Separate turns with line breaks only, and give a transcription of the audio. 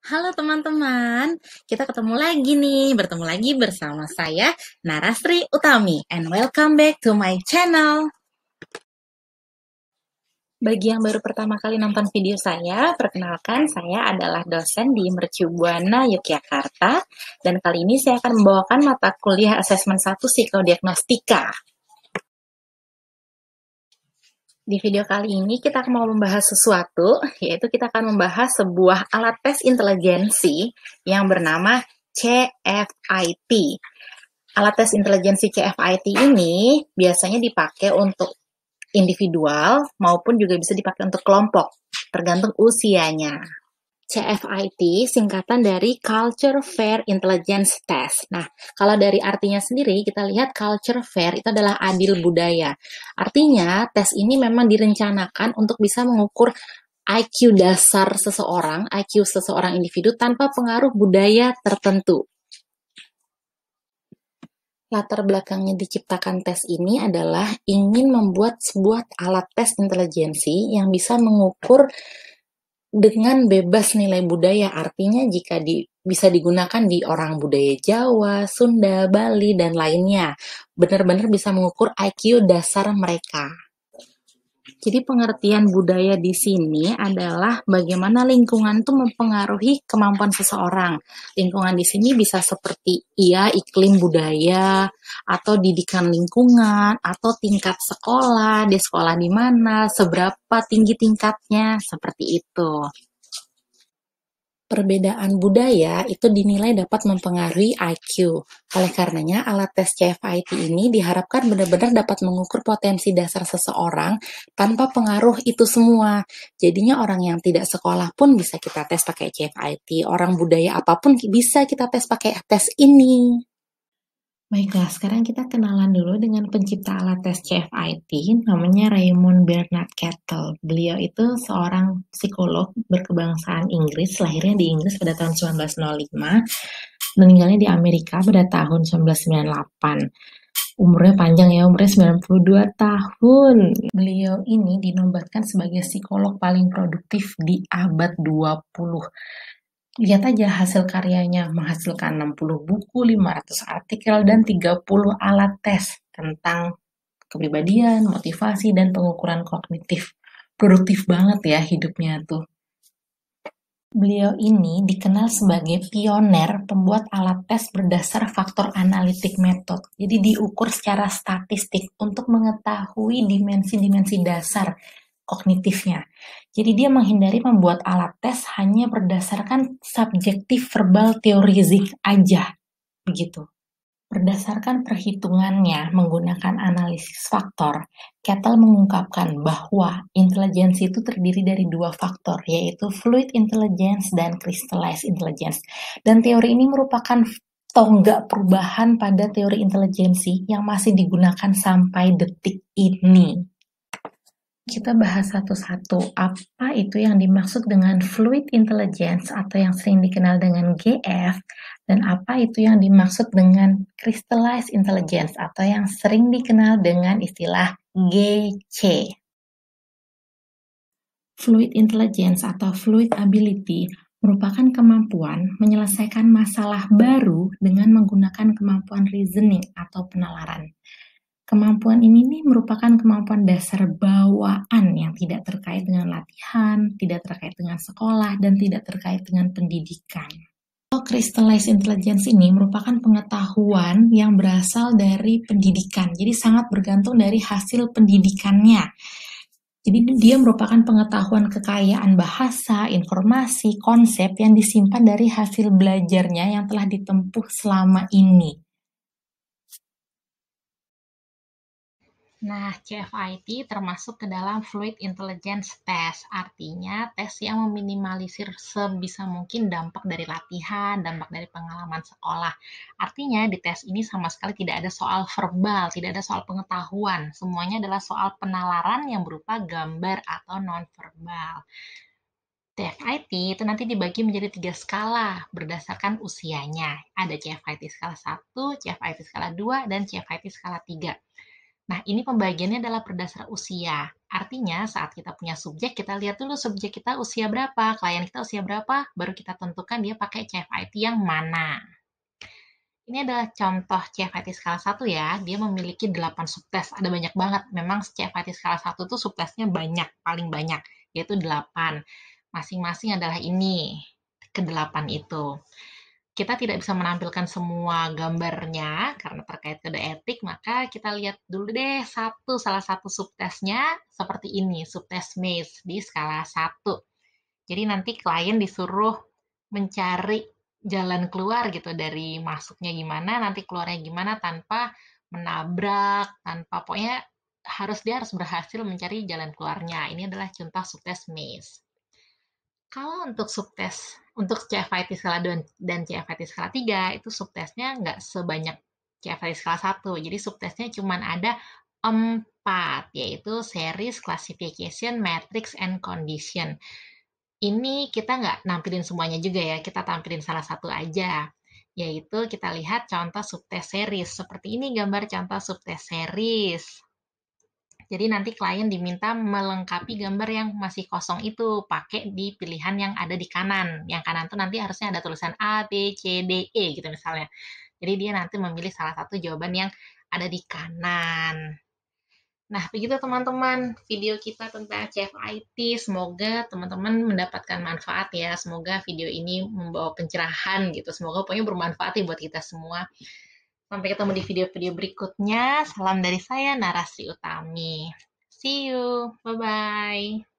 Halo teman-teman, kita ketemu lagi nih, bertemu lagi bersama saya Narasri Utami, and welcome back to my channel. Bagi yang baru pertama kali nonton video saya, perkenalkan saya adalah dosen di Mercu Buana Yogyakarta, dan kali ini saya akan membawakan mata kuliah asesmen 1 psikodiagnostika. Di video kali ini kita mau membahas sesuatu, yaitu kita akan membahas sebuah alat tes intelijensi yang bernama CFIT. Alat tes intelijensi CFIT ini biasanya dipakai untuk individual maupun juga bisa dipakai untuk kelompok, tergantung usianya. CFIT singkatan dari Culture Fair Intelligence Test. Nah, kalau dari artinya sendiri, kita lihat Culture Fair itu adalah adil budaya. Artinya, tes ini memang direncanakan untuk bisa mengukur IQ dasar seseorang, IQ seseorang individu tanpa pengaruh budaya tertentu. Latar belakangnya diciptakan tes ini adalah ingin membuat sebuah alat tes intelijensi yang bisa mengukur dengan bebas nilai budaya. Artinya jika bisa digunakan di orang budaya Jawa, Sunda, Bali, dan lainnya. Benar-benar bisa mengukur IQ dasar mereka. Jadi pengertian budaya di sini adalah bagaimana lingkungan itu mempengaruhi kemampuan seseorang. Lingkungan di sini bisa seperti iklim budaya, atau didikan lingkungan, atau tingkat sekolah, di sekolah di mana, seberapa tinggi tingkatnya, seperti itu. Perbedaan budaya itu dinilai dapat mempengaruhi IQ. Oleh karenanya, alat tes CFIT ini diharapkan benar-benar dapat mengukur potensi dasar seseorang tanpa pengaruh itu semua. Jadinya orang yang tidak sekolah pun bisa kita tes pakai CFIT. Orang budaya apapun bisa kita tes pakai tes ini. Baiklah, sekarang kita kenalan dulu dengan pencipta alat tes CFIT, namanya Raymond Bernard Kettle. Beliau itu seorang psikolog berkebangsaan Inggris, lahirnya di Inggris pada tahun 1905, meninggalnya di Amerika pada tahun 1998. Umurnya panjang ya, umurnya 92 tahun. Beliau ini dinobatkan sebagai psikolog paling produktif di abad 20. Lihat aja hasil karyanya, menghasilkan 60 buku, 500 artikel, dan 30 alat tes tentang kepribadian, motivasi, dan pengukuran kognitif. Produktif banget ya hidupnya tuh. Beliau ini dikenal sebagai pioner pembuat alat tes berdasar faktor analitik metode. Jadi diukur secara statistik untuk mengetahui dimensi-dimensi dasar kognitifnya. Jadi dia menghindari membuat alat tes hanya berdasarkan subjektif verbal teorizik aja, begitu. Berdasarkan perhitungannya menggunakan analisis faktor, Kettle mengungkapkan bahwa intelijensi itu terdiri dari dua faktor, yaitu fluid intelligence dan crystallized intelligence. Dan teori ini merupakan tonggak perubahan pada teori intelijensi yang masih digunakan sampai detik ini. Kita bahas satu-satu apa itu yang dimaksud dengan fluid intelligence atau yang sering dikenal dengan GF, dan apa itu yang dimaksud dengan crystallized intelligence atau yang sering dikenal dengan istilah GC. Fluid intelligence atau fluid ability merupakan kemampuan menyelesaikan masalah baru dengan menggunakan kemampuan reasoning atau penalaran. Kemampuan ini merupakan kemampuan dasar bawaan yang tidak terkait dengan latihan, tidak terkait dengan sekolah, dan tidak terkait dengan pendidikan. Crystallized intelligence ini merupakan pengetahuan yang berasal dari pendidikan, jadi sangat bergantung dari hasil pendidikannya. Jadi dia merupakan pengetahuan kekayaan bahasa, informasi, konsep yang disimpan dari hasil belajarnya yang telah ditempuh selama ini. Nah, CFIT termasuk ke dalam Fluid Intelligence Test, artinya tes yang meminimalisir sebisa mungkin dampak dari latihan, dampak dari pengalaman sekolah. Artinya di tes ini sama sekali tidak ada soal verbal, tidak ada soal pengetahuan, semuanya adalah soal penalaran yang berupa gambar atau non-verbal. CFIT itu nanti dibagi menjadi 3 skala berdasarkan usianya. Ada CFIT skala 1, CFIT skala 2, dan CFIT skala 3. Nah, ini pembagiannya adalah berdasar usia. Artinya, saat kita punya subjek, kita lihat dulu subjek kita usia berapa, klien kita usia berapa, baru kita tentukan dia pakai CFIT yang mana. Ini adalah contoh CFIT skala 1 ya, dia memiliki 8 subtes, ada banyak banget. Memang CFIT skala 1 tuh subtesnya banyak, paling banyak, yaitu 8. Masing-masing adalah ini, ke-8 itu. Kita tidak bisa menampilkan semua gambarnya karena terkait kode etik, maka kita lihat dulu deh salah satu subtesnya seperti ini, subtes MACE di skala 1. Jadi nanti klien disuruh mencari jalan keluar gitu dari masuknya gimana, nanti keluarnya gimana tanpa menabrak, tanpa pokoknya dia harus berhasil mencari jalan keluarnya. Ini adalah contoh subtes MACE. Kalau untuk subtes, untuk CFIT skala 2 dan CFIT skala 3, itu subtesnya nggak sebanyak CFIT skala 1. Jadi subtesnya cuma ada 4, yaitu Series, Classification, Matrix, and Condition. Ini kita nggak nampilin semuanya juga ya, kita tampilin salah satu aja. Yaitu kita lihat contoh subtes series. Seperti ini gambar contoh subtes series. Jadi nanti klien diminta melengkapi gambar yang masih kosong itu, pakai di pilihan yang ada di kanan. Yang kanan tuh nanti harusnya ada tulisan A, B, C, D, E gitu misalnya. Jadi dia nanti memilih salah satu jawaban yang ada di kanan. Nah, begitu teman-teman video kita tentang CFIT. Semoga teman-teman mendapatkan manfaat ya. Semoga video ini membawa pencerahan gitu. Semoga pokoknya bermanfaat ya buat kita semua. Sampai ketemu di video-video berikutnya. Salam dari saya, Narasri Utami. See you. Bye-bye.